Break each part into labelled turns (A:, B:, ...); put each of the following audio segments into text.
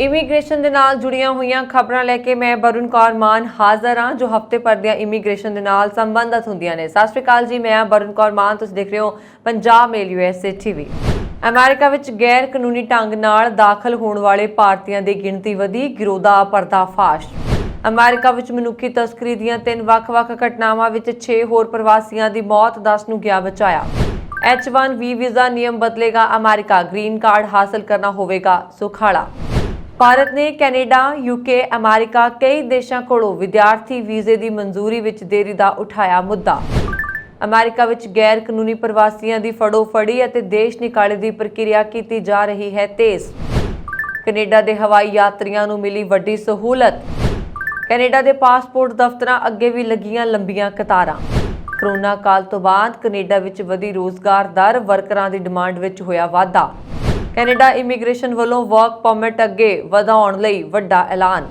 A: Immigration ਦੇ ਨਾਲ ਜੁੜੀਆਂ ਹੋਈਆਂ ਖਬਰਾਂ ਲੈ ਕੇ ਮੈਂ ਵਰੁਣ ਕੌਰ ਮਾਨ ਹਾਜ਼ਰ ਹਾਂ ਜੋ ਹਫਤੇ ਭਰ ਦੀਆਂ ਇਮੀਗ੍ਰੇਸ਼ਨ ਦੇ ਨਾਲ ਸੰਬੰਧਿਤ ਹੁੰਦੀਆਂ ਨੇ। ਸਤਿ ਸ਼੍ਰੀ ਅਕਾਲ ਜੀ, ਮੈਂ ਵਰੁਣ ਕੌਰ ਮਾਨ, ਤੁਸੀਂ ਦੇਖ ਰਹੇ ਹੋ ਪੰਜਾਬ ਮੇਲ USA TV। ਅਮਰੀਕਾ ਵਿੱਚ ਗੈਰ ਕਾਨੂੰਨੀ ਢੰਗ ਨਾਲ ਦਾਖਲ ਹੋਣ ਵਾਲੇ ਭਾਰਤੀਆਂ ਦੀ ਗਿਣਤੀ ਵਧੀ, ਗਿਰੋਹ ਦਾ ਪਰਦਾਫਾਸ਼। ਅਮਰੀਕਾ ਵਿੱਚ ਮਨੁੱਖੀ ਤਸਕਰੀ ਦੀਆਂ 3 ਵੱਖ-ਵੱਖ ਘਟਨਾਵਾਂ ਵਿੱਚ 6 ਹੋਰ ਪ੍ਰਵਾਸੀਆਂ ਦੀ ਮੌਤ, 10 ਨੂੰ ਗਿਆ ਬਚਾਇਆ। H1B ਵੀਜ਼ਾ ਨਿਯਮ ਬਦਲੇਗਾ, ਅਮਰੀਕਾ ਗ੍ਰੀਨ ਕਾਰਡ ਹਾਸਲ ਕਰਨਾ ਹੋਵੇਗਾ ਸੁਖਾਲਾ। ਭਾਰਤ ਨੇ ਕੈਨੇਡਾ, UK, ਅਮਰੀਕਾ ਕਈ ਦੇਸ਼ਾਂ ਕੋਲੋਂ ਵਿਦਿਆਰਥੀ ਵੀਜ਼ੇ ਦੀ ਮਨਜ਼ੂਰੀ ਵਿੱਚ ਦੇਰੀ ਦਾ ਉਠਾਇਆ ਮੁੱਦਾ। ਅਮਰੀਕਾ ਵਿੱਚ ਗੈਰ ਕਾਨੂੰਨੀ ਪ੍ਰਵਾਸੀਆਂ ਦੀ ਫੜੋ-ਫੜੀ ਅਤੇ ਦੇਸ਼ ਨਿਕਾਲੇ ਦੀ ਪ੍ਰਕਿਰਿਆ ਕੀਤੀ ਜਾ ਰਹੀ ਹੈ ਤੇਜ਼। ਕੈਨੇਡਾ ਦੇ ਹਵਾਈ ਯਾਤਰੀਆਂ ਨੂੰ ਮਿਲੀ ਵੱਡੀ ਸਹੂਲਤ। ਕੈਨੇਡਾ ਦੇ ਪਾਸਪੋਰਟ ਦਫ਼ਤਰਾਂ ਅੱਗੇ ਵੀ ਲੱਗੀਆਂ ਲੰਬੀਆਂ ਕਤਾਰਾਂ। ਕਰੋਨਾ ਕਾਲ ਤੋਂ ਬਾਅਦ ਕੈਨੇਡਾ ਵਿੱਚ ਵਧੀ ਰੋਜ਼ਗਾਰ ਦਰ, ਵਰਕਰਾਂ ਦੀ ਡਿਮਾਂਡ ਵਿੱਚ ਹੋਇਆ ਵਾਧਾ। ਕੈਨੇਡਾ ਇਮੀਗ੍ਰੇਸ਼ਨ ਵੱਲੋਂ ਵਰਕ ਪਰਮਿਟ ਅੱਗੇ ਵਧਾਉਣ ਲਈ ਵੱਡਾ ਐਲਾਨ।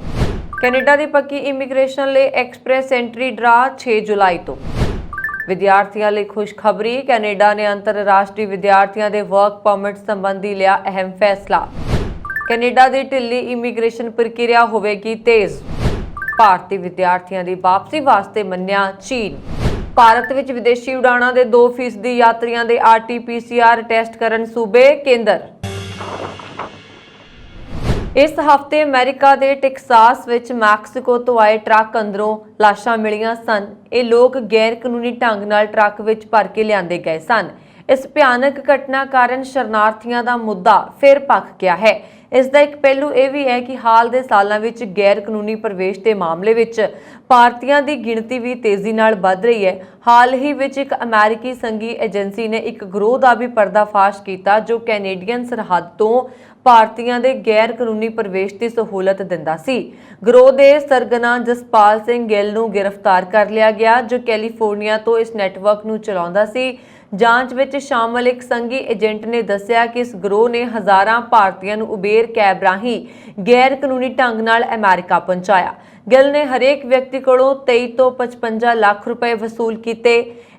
A: ਕੈਨੇਡਾ ਦੀ ਪੱਕੀ ਇਮੀਗ੍ਰੇਸ਼ਨ ਲਈ ਐਕਸਪ੍ਰੈਸ ਐਂਟਰੀ ਡਰਾ 6 ਜੁਲਾਈ ਤੋਂ। ਵਿਦਿਆਰਥੀਆਂ ਲਈ ਖੁਸ਼ਖਬਰੀ, ਕੈਨੇਡਾ ਨੇ ਅੰਤਰਰਾਸ਼ਟਰੀ ਵਿਦਿਆਰਥੀਆਂ ਦੇ ਵਰਕ ਪਰਮਿਟ ਸੰਬੰਧੀ ਲਿਆ ਅਹਿਮ ਫੈਸਲਾ। ਕੈਨੇਡਾ ਦੀ ਢਿੱਲੀ ਇਮੀਗ੍ਰੇਸ਼ਨ ਪ੍ਰਕਿਰਿਆ ਹੋਵੇਗੀ ਤੇਜ਼। ਭਾਰਤੀ ਵਿਦਿਆਰਥੀਆਂ ਦੀ ਵਾਪਸੀ ਵਾਸਤੇ ਮੰਨਿਆ ਚੀਨ। ਭਾਰਤ ਵਿੱਚ ਵਿਦੇਸ਼ੀ ਉਡਾਣਾਂ ਦੇ 2% ਯਾਤਰੀਆਂ ਦੇ RT-PCR ਟੈਸਟ ਕਰਨ ਸੂਬੇ, ਕੇਂਦਰ। ਇਸ ਹਫ਼ਤੇ ਅਮਰੀਕਾ ਦੇ ਟੈਕਸਾਸ ਵਿੱਚ ਮੈਕਸੀਕੋ ਤੋਂ ਆਏ ਟਰੱਕ ਅੰਦਰੋਂ ਲਾਸ਼ਾਂ ਮਿਲੀਆਂ ਸਨ। ਇਹ ਲੋਕ ਗੈਰ ਕਾਨੂੰਨੀ ਢੰਗ ਨਾਲ ਟਰੱਕ ਵਿੱਚ ਭਰ ਕੇ ਲਿਆਂਦੇ ਗਏ ਸਨ। ਇਸ ਭਿਆਨਕ ਘਟਨਾ ਕਾਰਨ ਸ਼ਰਨਾਰਥੀਆਂ ਦਾ ਮੁੱਦਾ ਫਿਰ ਭਖ ਗਿਆ ਹੈ। ਇਸ ਦਾ ਇੱਕ ਪਹਿਲੂ ਇਹ ਵੀ ਹੈ ਕਿ ਹਾਲ ਦੇ ਸਾਲਾਂ ਵਿੱਚ ਗੈਰ ਕਾਨੂੰਨੀ ਪ੍ਰਵੇਸ਼ ਦੇ ਮਾਮਲੇ ਵਿੱਚ ਭਾਰਤੀਆਂ ਦੀ ਗਿਣਤੀ ਵੀ ਤੇਜ਼ੀ ਨਾਲ ਵੱਧ ਰਹੀ ਹੈ। ਹਾਲ ਹੀ ਵਿੱਚ ਇੱਕ ਅਮਰੀਕੀ ਸੰਘੀ ਏਜੰਸੀ ਨੇ ਇੱਕ ਗਰੋਹ ਦਾ ਵੀ ਪਰਦਾਫਾਸ਼ ਕੀਤਾ ਜੋ ਕੈਨੇਡੀਅਨ ਸਰਹੱਦ ਤੋਂ ਭਾਰਤੀਆਂ ਦੇ ਗੈਰ ਕਾਨੂੰਨੀ ਪ੍ਰਵੇਸ਼ ਦੀ ਸਹੂਲਤ ਦਿੰਦਾ ਸੀ। ਗਰੋਹ ਦੇ ਸਰਗਨਾ ਜਸਪਾਲ ਸਿੰਘ ਗਿੱਲ ਨੂੰ ਗ੍ਰਿਫਤਾਰ ਕਰ ਲਿਆ ਗਿਆ ਜੋ ਕੈਲੀਫੋਰਨੀਆ ਤੋਂ ਇਸ ਨੈਟਵਰਕ ਨੂੰ ਚਲਾਉਂਦਾ ਸੀ। ਜਾਂਚ ਵਿੱਚ ਸ਼ਾਮਲ ਇੱਕ ਸੰਘੀ ਏਜੰਟ ਨੇ ਦੱਸਿਆ ਕਿ ਇਸ ਗਰੋਹ ਨੇ ਹਜ਼ਾਰਾਂ ਭਾਰਤੀਆਂ ਨੂੰ ਉਬੇਰ ਕੈਬ ਰਾਹੀਂ ਗੈਰ ਕਾਨੂੰਨੀ ਢੰਗ ਨਾਲ ਅਮਰੀਕਾ ਪਹੁੰਚਾਇਆ। ਗਿੱਲ ਨੇ ਹਰੇਕ ਵਿਅਕਤੀ ਕੋਲੋਂ 23 ਤੋਂ 55 ਲੱਖ ਰੁਪਏ ਵਸੂਲ ਕੀਤੇ।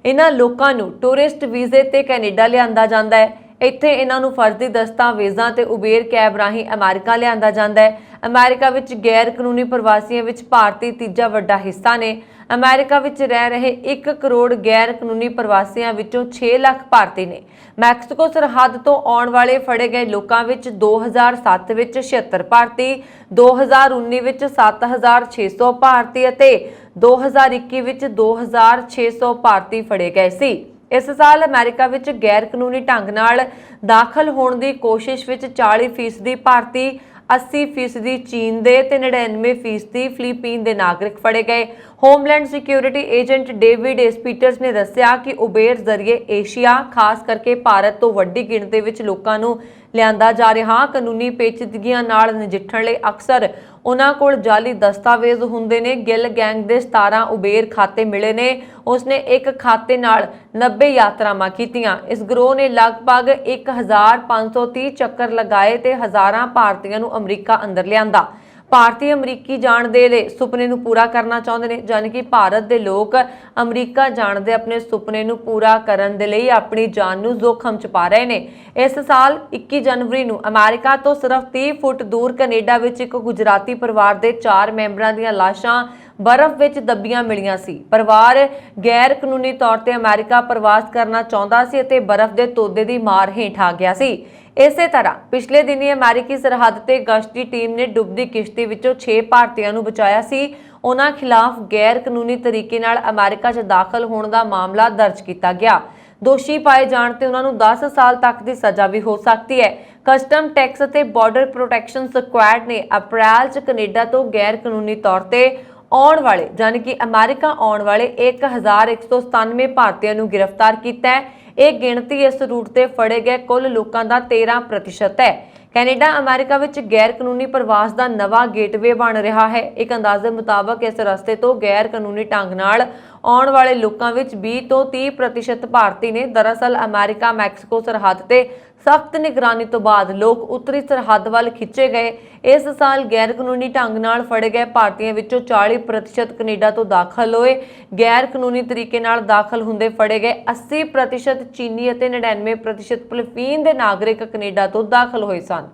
A: ਇਹਨਾਂ ਲੋਕਾਂ ਨੂੰ ਟੂਰਿਸਟ ਵੀਜ਼ੇ ਤੇ ਕੈਨੇਡਾ ਲਿਆਂਦਾ ਜਾਂਦਾ ਹੈ। ਇੱਥੇ ਇਹਨਾਂ ਨੂੰ ਫਰਜ਼ੀ ਦਸਤਾਵੇਜ਼ਾਂ ਤੇ ਉਬੇਰ ਕੈਬ ਰਾਹੀਂ ਅਮਰੀਕਾ ਲਿਆਂਦਾ ਜਾਂਦਾ ਹੈ। ਅਮਰੀਕਾ ਵਿੱਚ ਗੈਰ ਕਾਨੂੰਨੀ ਪ੍ਰਵਾਸੀਆਂ ਵਿੱਚ ਭਾਰਤੀ ਤੀਜਾ ਵੱਡਾ ਹਿੱਸਾ ਨੇ। ਅਮਰੀਕਾ ਵਿੱਚ ਰਹਿ ਰਹੇ 1 ਕਰੋੜ ਗੈਰ ਕਾਨੂੰਨੀ ਪ੍ਰਵਾਸੀਆਂ ਵਿੱਚੋਂ 6 ਲੱਖ ਭਾਰਤੀ ਨੇ। ਮੈਕਸੀਕੋ ਸਰਹੱਦ ਤੋਂ ਆਉਣ ਵਾਲੇ ਫੜੇ ਗਏ ਲੋਕਾਂ ਵਿੱਚ 2007 ਵਿੱਚ 76 ਭਾਰਤੀ, 2019 ਵਿੱਚ 7600 ਭਾਰਤੀ ਅਤੇ 2021 ਵਿੱਚ 2600 ਭਾਰਤੀ ਫੜੇ ਗਏ ਸੀ। ਇਸ ਸਾਲ ਅਮਰੀਕਾ ਵਿੱਚ ਗੈਰ ਕਾਨੂੰਨੀ ਢੰਗ ਨਾਲ ਦਾਖਲ ਹੋਣ ਦੀ ਕੋਸ਼ਿਸ਼ ਵਿੱਚ 40% ਭਾਰਤੀ, 80% ਚੀਨ ਦੇ ਤੇ 99% ਫਿਲੀਪੀਨ ਦੇ ਨਾਗਰਿਕ ਫੜੇ ਗਏ। ਹੋਮਲੈਂਡ ਸਿਕਿਉਰਿਟੀ ਏਜੰਟ ਡੇਵਿਡ ਐਸਪੀਟਰਸ ਨੇ ਦੱਸਿਆ ਕਿ ਉਬੇਰ ਜ਼ਰੀਏ ਏਸ਼ੀਆ, ਖਾਸ ਕਰਕੇ ਭਾਰਤ ਤੋਂ ਵੱਡੀ ਗਿਣਤੀ ਵਿੱਚ ਲੋਕਾਂ ਨੂੰ ਲਿਆਂਦਾ ਜਾ ਰਿਹਾ। ਕਾਨੂੰਨੀ ਪੇਚੀਦਗੀਆਂ ਨਾਲ ਨਜਿੱਠਣ ਲਈ ਅਕਸਰ ਉਹਨਾਂ ਕੋਲ ਜਾਲੀ ਦਸਤਾਵੇਜ਼ ਹੁੰਦੇ ਨੇ। ਗਿੱਲ ਗੈਂਗ ਦੇ 17 ਉਬੇਰ ਖਾਤੇ ਮਿਲੇ ਨੇ। ਉਸਨੇ ਇੱਕ ਖਾਤੇ ਨਾਲ 90 ਯਾਤਰਾਵਾਂ ਕੀਤੀਆਂ। ਇਸ ਗਰੋਹ ਨੇ ਲਗਭਗ 1530 ਚੱਕਰ ਲਗਾਏ ਤੇ ਹਜ਼ਾਰਾਂ ਭਾਰਤੀਆਂ ਨੂੰ ਅਮਰੀਕਾ ਅੰਦਰ ਲਿਆਂਦਾ। ਭਾਰਤੀ ਅਮਰੀਕੀ ਜਾਣ ਦੇ ਲਈ ਸੁਪਨੇ ਨੂੰ ਪੂਰਾ ਕਰਨਾ ਚਾਹੁੰਦੇ ਨੇ, ਯਾਨੀ ਕਿ ਭਾਰਤ ਦੇ ਲੋਕ ਅਮਰੀਕਾ ਜਾਣ ਦੇ ਆਪਣੇ ਸੁਪਨੇ ਨੂੰ ਪੂਰਾ ਕਰਨ ਦੇ ਲਈ ਆਪਣੀ ਜਾਨ ਨੂੰ ਜ਼ੋਖਮ 'ਚ ਪਾ ਰਹੇ ਨੇ। ਇਸ ਸਾਲ 21 ਜਨਵਰੀ ਨੂੰ ਅਮਰੀਕਾ ਤੋਂ ਸਿਰਫ 30 ਫੁੱਟ ਦੂਰ ਕੈਨੇਡਾ ਵਿੱਚ ਇੱਕ ਗੁਜਰਾਤੀ ਪਰਿਵਾਰ ਦੇ 4 ਮੈਂਬਰਾਂ ਦੀਆਂ ਲਾਸ਼ਾਂ ਬਰਫ਼ ਵਿੱਚ ਦੱਬੀਆਂ ਮਿਲੀਆਂ ਸੀ। ਪਰਿਵਾਰ ਗੈਰ ਕਾਨੂੰਨੀ ਤੌਰ ਤੇ ਅਮਰੀਕਾ ਪ੍ਰਵਾਸ ਕਰਨਾ ਚਾਹੁੰਦਾ ਸੀ ਅਤੇ ਬਰਫ਼ ਦੇ ਤੋਦੇ ਦੀ ਮਾਰ ਹੇਠ ਆ ਗਿਆ ਸੀ। ਇਸੇ ਤਰ੍ਹਾਂ ਪਿਛਲੇ ਦਿਨੀ ਅਮਰੀਕੀ ਸਰਹੱਦ ਤੇ ਗਸ਼ਤ ਦੀ ਟੀਮ ਨੇ ਡੁੱਬਦੀ ਕਿਸ਼ਤੀ ਵਿੱਚੋਂ 6 ਭਾਰਤੀਆਂ ਨੂੰ ਬਚਾਇਆ ਸੀ। ਉਹਨਾਂ ਖਿਲਾਫ ਗੈਰ ਕਾਨੂੰਨੀ ਤਰੀਕੇ ਨਾਲ ਅਮਰੀਕਾ 'ਚ ਦਾਖਲ ਹੋਣ ਦਾ ਮਾਮਲਾ ਦਰਜ ਕੀਤਾ ਗਿਆ। ਦੋਸ਼ੀ ਪਾਏ ਜਾਣ ਤੇ ਉਹਨਾਂ ਨੂੰ 10 ਸਾਲ ਤੱਕ ਦੀ ਸਜ਼ਾ ਵੀ ਹੋ ਸਕਦੀ ਹੈ। ਕਸਟਮ ਟੈਕਸ ਅਤੇ ਬਾਰਡਰ ਪ੍ਰੋਟੈਕਸ਼ਨ ਸਕੁਐਡ ਨੇ ਅਪ੍ਰੈਲ 'ਚ ਕੈਨੇਡਾ ਤੋਂ ਗੈਰ ਕਾਨੂੰਨੀ ਤੌਰ ਤੇ ਆਉਣ ਵਾਲੇ ਯਾਨੀ ਕਿ ਅਮਰੀਕਾ ਆਉਣ ਵਾਲੇ 1197 ਭਾਰਤੀਆਂ ਨੂੰ ਗ੍ਰਿਫਤਾਰ ਕੀਤਾ ਹੈ। ਇਹ ਗਿਣਤੀ ਇਸ ਰੂਟ ਤੇ ਫੜੇ ਗਏ ਕੁੱਲ ਲੋਕਾਂ ਦਾ 13% ਹੈ। ਕੈਨੇਡਾ ਅਮਰੀਕਾ ਵਿੱਚ ਗੈਰ ਕਾਨੂੰਨੀ ਪ੍ਰਵਾਸ ਦਾ ਨਵਾਂ ਗੇਟਵੇ ਬਣ ਰਿਹਾ ਹੈ। ਇੱਕ ਅੰਦਾਜ਼ੇ ਮੁਤਾਬਕ ਇਸ ਰਸਤੇ ਤੋਂ ਗੈਰ ਕਾਨੂੰਨੀ ਢੰਗ ਨਾਲ ਆਉਣ ਵਾਲੇ ਲੋਕਾਂ ਵਿੱਚ 20 ਤੋਂ 30% ਭਾਰਤੀ ਨੇ। ਦਰਅਸਲ ਅਮਰੀਕਾ ਮੈਕਸੀਕੋ ਸਰਹੱਦ ਤੇ ਸਖਤ ਨਿਗਰਾਨੀ ਤੋਂ ਬਾਅਦ ਲੋਕ ਉੱਤਰੀ ਸਰਹੱਦ ਵੱਲ ਖਿੱਚੇ ਗਏ। ਇਸ ਸਾਲ ਗੈਰ ਕਾਨੂੰਨੀ ਢੰਗ ਨਾਲ ਫੜੇ ਗਏ ਭਾਰਤੀਆਂ ਵਿੱਚੋਂ 40% ਕੈਨੇਡਾ ਤੋਂ ਦਾਖਲ ਹੋਏ। ਗੈਰ ਕਾਨੂੰਨੀ ਤਰੀਕੇ ਨਾਲ ਦਾਖਲ ਹੁੰਦੇ ਫੜੇ ਗਏ 80% ਚੀਨੀ ਅਤੇ 99% ਫਿਲੀਪੀਨ ਦੇ ਨਾਗਰਿਕ ਕੈਨੇਡਾ ਤੋਂ ਦਾਖਲ ਹੋਏ ਸਨ।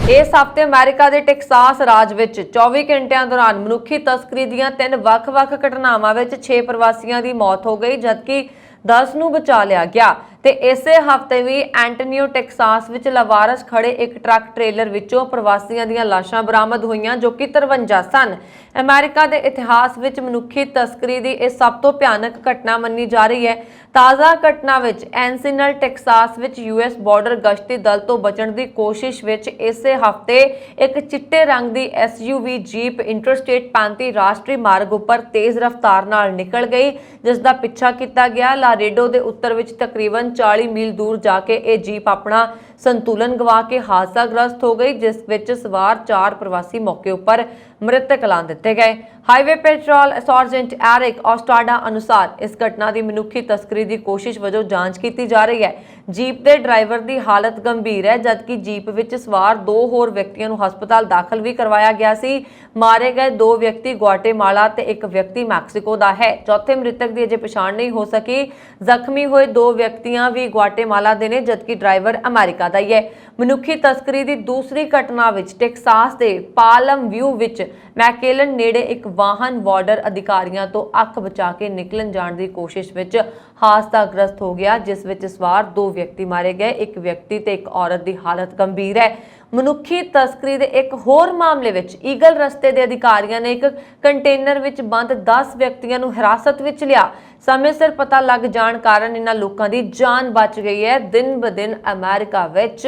A: ਇਸ ਹਫ਼ਤੇ ਅਮਰੀਕਾ ਦੇ ਟੈਕਸਾਸ ਰਾਜ ਵਿੱਚ 24 ਘੰਟਿਆਂ ਦੌਰਾਨ ਮਨੁੱਖੀ ਤਸਕਰੀ ਦੀਆਂ 3 ਵੱਖ-ਵੱਖ ਘਟਨਾਵਾਂ ਵਿੱਚ 6 ਪ੍ਰਵਾਸੀਆਂ ਦੀ ਮੌਤ ਹੋ ਗਈ, ਜਦਕਿ 10 ਨੂੰ ਬਚਾ ਲਿਆ ਗਿਆ। ਤੇ ਇਸੇ ਹਫ਼ਤੇ ਵੀ ਐਂਟੋਨੀਓ ਟੈਕਸਾਸ ਵਿੱਚ ਲਾਵਾਰਸ ਖੜੇ ਇੱਕ ਟਰੱਕ ਟ੍ਰੇਲਰ ਵਿੱਚੋਂ ਪ੍ਰਵਾਸੀਆਂ ਦੀਆਂ ਲਾਸ਼ਾਂ ਬਰਾਮਦ ਹੋਈਆਂ, ਜੋ ਕਿ 53 ਸਨ। ਅਮਰੀਕਾ ਦੇ ਇਤਿਹਾਸ ਵਿੱਚ ਮਨੁੱਖੀ ਤਸਕਰੀ ਦੀ ਇਹ ਸਭ ਤੋਂ ਭਿਆਨਕ ਘਟਨਾ ਮੰਨੀ ਜਾ ਰਹੀ ਹੈ। ਤਾਜ਼ਾ ਘਟਨਾ ਵਿੱਚ ਐਂਸਿਨਲ ਟੈਕਸਾਸ ਵਿੱਚ ਯੂਐਸ ਬਾਰਡਰ ਗਸ਼ਤੀ ਦਲ ਤੋਂ ਬਚਣ ਦੀ ਕੋਸ਼ਿਸ਼ ਵਿੱਚ ਇਸੇ ਹਫ਼ਤੇ ਇੱਕ ਚਿੱਟੇ ਰੰਗ ਦੀ ਐਸਯੂਵੀ ਜੀਪ ਇੰਟਰਸਟੇਟ 35 ਰਾਸ਼ਟਰੀ ਮਾਰਗ ਉੱਪਰ ਤੇਜ਼ ਰਫ਼ਤਾਰ ਨਾਲ ਨਿਕਲ ਗਈ, ਜਿਸ ਦਾ ਪਿੱਛਾ ਕੀਤਾ ਗਿਆ। ਲਾਰੇਡੋ ਦੇ ਉੱਤਰ ਵਿੱਚ ਤਕਰੀਬਨ 40 ਮੀਲ ਦੂਰ ਜਾ ਕੇ ਇਹ ਜੀਪ ਆਪਣਾ ਸੰਤੁਲਨ ਗਵਾ ਕੇ ਹਾਦਸਾਗ੍ਰਸਤ ਹੋ ਗਈ, ਜਿਸ ਵਿੱਚ ਸਵਾਰ 4 ਪ੍ਰਵਾਸੀ ਮੌਕੇ ਉੱਪਰ ਮ੍ਰਿਤਕ ਐਲਾਨ ਦਿੱਤੇ ਗਏ। ਹਾਈਵੇ ਪੈਟਰੋਲ ਸਰਜੈਂਟ ਐਰਿਕ ਆਸਟਾਡਾ ਅਨੁਸਾਰ ਇਸ ਘਟਨਾ ਦੀ ਮਨੁੱਖੀ ਤਸਕਰੀ ਦੀ ਕੋਸ਼ਿਸ਼ ਵਜੋਂ ਜਾਂਚ ਕੀਤੀ ਜਾ ਰਹੀ ਹੈ। ਜੀਪ ਦੇ ਡਰਾਈਵਰ ਦੀ ਹਾਲਤ ਗੰਭੀਰ ਹੈ, ਜਦਕਿ ਜੀਪ ਵਿੱਚ ਸਵਾਰ 2 ਹੋਰ ਵਿਅਕਤੀਆਂ ਨੂੰ ਹਸਪਤਾਲ ਦਾਖਲ ਵੀ ਕਰਵਾਇਆ ਗਿਆ ਸੀ। ਮਾਰੇ ਗਏ 2 ਵਿਅਕਤੀ ਗੁਆਟੇਮਾਲਾ ਤੇ ਇੱਕ ਵਿਅਕਤੀ ਮੈਕਸੀਕੋ ਦਾ ਹੈ। ਚੌਥੇ ਮ੍ਰਿਤਕ ਦੀ ਅਜੇ ਪਛਾਣ ਨਹੀਂ ਹੋ ਸਕੀ। ਜ਼ਖਮੀ ਹੋਏ 2 ਵਿਅਕਤੀਆਂ ਵੀ ਗੁਆਟੇਮਾਲਾ ਦੇ ਨੇ, ਜਦਕਿ ਡਰਾਈਵਰ ਅਮਰੀਕਾ ਦਾ ਹੀ ਹੈ। ਮਨੁੱਖੀ ਤਸਕਰੀ ਦੀ ਦੂਸਰੀ ਘਟਨਾ ਵਿੱਚ ਟੈਕਸਾਸ ਦੇ ਪਾਲਮ ਵਿਊ ਵਿੱਚ ਮੈਕੇਲਨ ਨੇੜੇ ਇੱਕ ਵਾਹਨ ਬਾਰਡਰ ਅਧਿਕਾਰੀਆਂ ਤੋਂ ਅੱਖ ਬਚਾ ਕੇ ਨਿਕਲਣ ਜਾਣ ਦੀ ਕੋਸ਼ਿਸ਼ ਵਿੱਚ ਹਾਦਸਾਗ੍ਰਸਤ ਹੋ ਗਿਆ, ਜਿਸ ਵਿੱਚ ਸਵਾਰ 2 ਵਿਅਕਤੀ ਮਾਰੇ ਗਏ। ਇੱਕ ਵਿਅਕਤੀ ਤੇ ਇੱਕ ਔਰਤ ਦੀ ਹਾਲਤ ਗੰਭੀਰ ਹੈ। ਮਨੁੱਖੀ ਤਸਕਰੀ ਦੇ ਇੱਕ ਹੋਰ ਮਾਮਲੇ ਵਿੱਚ ਈਗਲ ਰਸਤੇ ਦੇ ਅਧਿਕਾਰੀਆਂ ਨੇ ਇੱਕ ਕੰਟੇਨਰ ਵਿੱਚ ਬੰਦ 10 ਵਿਅਕਤੀਆਂ ਨੂੰ ਹਿਰਾਸਤ ਵਿੱਚ ਲਿਆ। ਸਮੇਂ ਸਿਰ ਪਤਾ ਲੱਗ ਜਾਣ ਕਾਰਨ ਇਹਨਾਂ ਲੋਕਾਂ ਦੀ ਜਾਨ ਬਚ ਗਈ ਹੈ। ਦਿਨ ਬ ਦਿਨ ਅਮਰੀਕਾ ਵਿੱਚ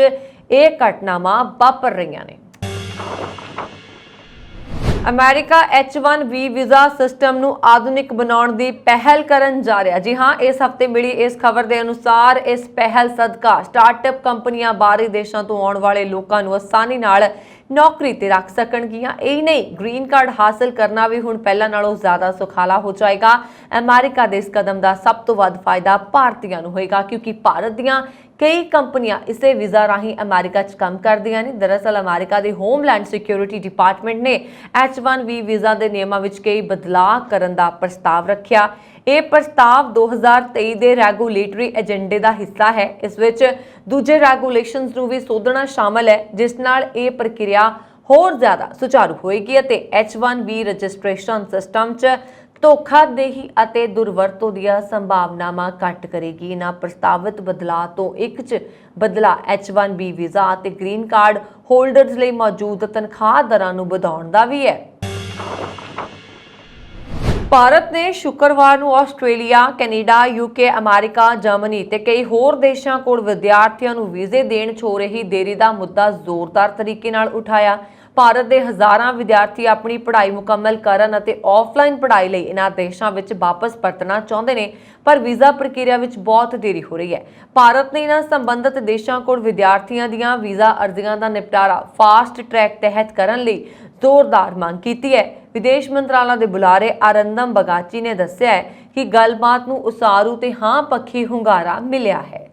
A: ਇਹ ਘਟਨਾਵਾਂ ਵਾਪਰ ਰਹੀਆਂ ਨੇ। ਅਮਰੀਕਾ H1B ਵੀਜ਼ਾ ਸਿਸਟਮ ਨੂੰ ਆਧੁਨਿਕ ਬਣਾਉਣ ਦੀ ਪਹਿਲ ਕਰਨ ਜਾ ਰਿਹਾ। ਜੀ ਹਾਂ, ਇਸ ਹਫ਼ਤੇ ਮਿਲੀ ਇਸ ਖਬਰ ਦੇ ਅਨੁਸਾਰ ਇਸ ਪਹਿਲ ਸਦਕਾ ਸਟਾਰਟਅਪ ਕੰਪਨੀਆਂ ਬਾਹਰੀ ਦੇਸ਼ਾਂ ਤੋਂ ਆਉਣ ਵਾਲੇ ਲੋਕਾਂ ਨੂੰ ਆਸਾਨੀ ਨਾਲ ਨੌਕਰੀ ਤੇ ਰੱਖ ਸਕਣਗੀਆਂ। ਇਹ ਨਹੀਂ, ਗ੍ਰੀਨ ਕਾਰਡ ਹਾਸਲ ਕਰਨਾ ਵੀ ਹੁਣ ਪਹਿਲਾਂ ਨਾਲੋਂ ਜ਼ਿਆਦਾ ਸੁਖਾਲਾ ਹੋ ਜਾਏਗਾ। ਅਮਰੀਕਾ ਦੇ ਇਸ ਕਦਮ ਦਾ ਸਭ ਤੋਂ ਵੱਧ ਫਾਇਦਾ ਭਾਰਤੀਆਂ ਨੂੰ ਹੋਏਗਾ, ਕਿਉਂਕਿ ਭਾਰਤ ਦੀਆਂ ਕਈ ਕੰਪਨੀਆਂ ਇਸੇ ਵੀਜ਼ਾ ਰਾਹੀਂ ਅਮਰੀਕਾ 'ਚ ਕੰਮ ਕਰਦੀਆਂ ਨੇ। ਦਰਅਸਲ ਅਮਰੀਕਾ ਦੀ ਹੋਮਲੈਂਡ ਸਿਕਿਉਰਿਟੀ ਡਿਪਾਰਟਮੈਂਟ ਨੇ H1B ਵੀਜ਼ਾ ਦੇ ਨਿਯਮਾਂ ਵਿੱਚ ਕਈ ਬਦਲਾਅ ਕਰਨ ਦਾ ਪ੍ਰਸਤਾਵ ਰੱਖਿਆ। ਇਹ ਪ੍ਰਸਤਾਵ 2023 ਦੇ ਰੈਗੂਲੇਟਰੀ ਏਜੰਡੇ ਦਾ ਹਿੱਸਾ ਹੈ। ਇਸ ਵਿੱਚ ਦੂਜੇ ਰੈਗੂਲੇਸ਼ਨਸ ਨੂੰ ਵੀ ਸੋਧਣਾ ਸ਼ਾਮਲ ਹੈ, ਜਿਸ ਨਾਲ ਇਹ ਪ੍ਰਕਿਰਿਆ ਹੋਰ ਜ਼ਿਆਦਾ ਸੁਚਾਰੂ ਹੋਏਗੀ ਅਤੇ H1B ਰਜਿਸਟ੍ਰੇਸ਼ਨ ਸਿਸਟਮ 'ਚ ਧੋਖਾਦੇਹੀ ਅਤੇ ਦੁਰਵਰਤੋਂ ਦੀਆਂ ਸੰਭਾਵਨਾਵਾਂ ਘੱਟ ਕਰੇਗੀ। ਇਹਨਾਂ ਪ੍ਰਸਤਾਵਿਤ ਬਦਲਾਅ ਤੋਂ ਇੱਕ 'ਚ ਬਦਲਾਅ H1B ਵੀਜ਼ਾ ਅਤੇ ਗ੍ਰੀਨ ਕਾਰਡ ਹੋਲਡਰਜ਼ ਲਈ ਮੌਜੂਦ ਤਨਖਾਹ ਦਰਾਂ ਨੂੰ ਵਧਾਉਣ ਦਾ ਵੀ ਹੈ। ਭਾਰਤ ਨੇ ਸ਼ੁੱਕਰਵਾਰ ਨੂੰ Australia, Canada, UK, America, Germany ਤੇ ਕਈ ਹੋਰ ਦੇਸ਼ਾਂ ਕੋਲ ਵਿਦਿਆਰਥੀਆਂ ਨੂੰ ਵੀਜ਼ੇ ਦੇਣ 'ਚ ਹੋ ਰਹੀ ਦੇਰੀ ਦਾ ਮੁੱਦਾ ਜ਼ੋਰਦਾਰ ਤਰੀਕੇ ਨਾਲ ਉਠਾਇਆ। ਭਾਰਤ ਦੇ ਹਜ਼ਾਰਾਂ ਵਿਦਿਆਰਥੀ ਆਪਣੀ ਪੜ੍ਹਾਈ ਮੁਕੰਮਲ ਕਰਨ ਅਤੇ ਆਫਲਾਈਨ ਪੜ੍ਹਾਈ ਲਈ ਇਹਨਾਂ ਦੇਸ਼ਾਂ ਵਿੱਚ ਵਾਪਸ ਪਰਤਣਾ ਚਾਹੁੰਦੇ ਨੇ, ਪਰ ਵੀਜ਼ਾ ਪ੍ਰਕਿਰਿਆ ਵਿੱਚ ਬਹੁਤ ਦੇਰੀ ਹੋ ਰਹੀ ਹੈ। ਭਾਰਤ ਨੇ ਇਹਨਾਂ ਸੰਬੰਧਿਤ ਦੇਸ਼ਾਂ ਕੋਲ ਵਿਦਿਆਰਥੀਆਂ ਦੀਆਂ ਵੀਜ਼ਾ ਅਰਜ਼ੀਆਂ ਦਾ ਨਿਪਟਾਰਾ ਫਾਸਟ ਟਰੈਕ ਤਹਿਤ ਕਰਨ ਲਈ ਜ਼ੋਰਦਾਰ ਮੰਗ ਕੀਤੀ ਹੈ। ਵਿਦੇਸ਼ ਮੰਤਰਾਲਾ ਦੇ ਬੁਲਾਰੇ ਆਰੰਦਮ ਬਗਾਚੀ ਨੇ ਦੱਸਿਆ ਹੈ ਕਿ ਗੱਲਬਾਤ ਨੂੰ ਉਸਾਰੂ ਤੇ ਹਾਂ ਪੱਖੀ ਹੁੰਗਾਰਾ ਮਿਲਿਆ ਹੈ।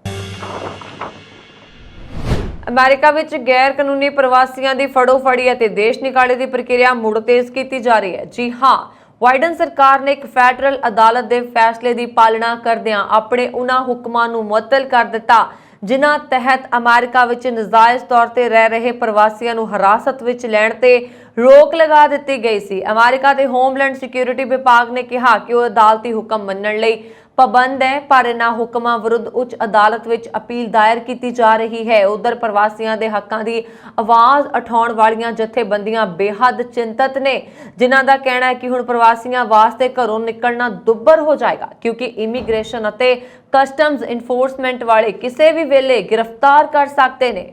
A: ਅਮਰੀਕਾ ਵਿੱਚ ਗੈਰ ਕਾਨੂੰਨੀ ਪ੍ਰਵਾਸੀਆਂ ਦੀ ਫੜੋਫੜੀ ਅਤੇ ਦੇਸ਼ ਨਿਕਾਲੇ ਦੀ ਪ੍ਰਕਿਰਿਆ ਮੁੜ ਤੇਜ਼ ਕੀਤੀ ਜਾ ਰਹੀ ਹੈ। ਜੀ ਹਾਂ, ਬਾਈਡਨ ਸਰਕਾਰ ਨੇ ਇੱਕ ਫੈਡਰਲ ਅਦਾਲਤ ਦੇ ਫੈਸਲੇ ਦੀ ਪਾਲਣਾ ਕਰਦਿਆਂ ਆਪਣੇ ਉਹਨਾਂ ਹੁਕਮਾਂ ਨੂੰ ਮੁਅੱਤਲ ਕਰ ਦਿੱਤਾ, ਜਿਨ੍ਹਾਂ ਤਹਿਤ ਅਮਰੀਕਾ ਵਿੱਚ ਨਜਾਇਜ਼ ਤੌਰ ਤੇ ਰਹਿ ਰਹੇ ਪ੍ਰਵਾਸੀਆਂ ਨੂੰ ਹਿਰਾਸਤ ਵਿੱਚ ਲੈਣ ਤੇ ਰੋਕ ਲਗਾ ਦਿੱਤੀ ਗਈ ਸੀ। ਅਮਰੀਕਾ ਦੇ ਹੋਮਲੈਂਡ ਸਿਕਿਉਰਿਟੀ ਵਿਭਾਗ ਨੇ ਕਿਹਾ ਕਿ ਉਹ ਅਦਾਲਤੀ ਹੁਕਮ ਮੰਨਣ ਲਈ ਪਾਬੰਦ ਹੈ, ਪਰ ਇਹਨਾਂ ਹੁਕਮਾਂ ਵਿਰੁੱਧ ਉੱਚ ਅਦਾਲਤ ਵਿੱਚ ਅਪੀਲ ਦਾਇਰ ਕੀਤੀ ਜਾ ਰਹੀ ਹੈ। ਉਧਰ ਪ੍ਰਵਾਸੀਆਂ ਦੇ ਹੱਕਾਂ ਦੀ ਆਵਾਜ਼ ਉਠਾਉਣ ਵਾਲੀਆਂ ਜਥੇਬੰਦੀਆਂ ਬੇਹੱਦ ਚਿੰਤਤ ਨੇ, ਜਿਨ੍ਹਾਂ ਦਾ ਕਹਿਣਾ ਹੈ ਕਿ ਹੁਣ ਪ੍ਰਵਾਸੀਆਂ ਵਾਸਤੇ ਘਰੋਂ ਨਿਕਲਣਾ ਦੁੱਭਰ ਹੋ ਜਾਏਗਾ, ਕਿਉਂਕਿ ਇਮੀਗ੍ਰੇਸ਼ਨ ਅਤੇ ਕਸਟਮਜ਼ ਇਨਫੋਰਸਮੈਂਟ ਵਾਲੇ ਕਿਸੇ ਵੀ ਵੇਲੇ ਗ੍ਰਿਫਤਾਰ ਕਰ ਸਕਦੇ ਨੇ।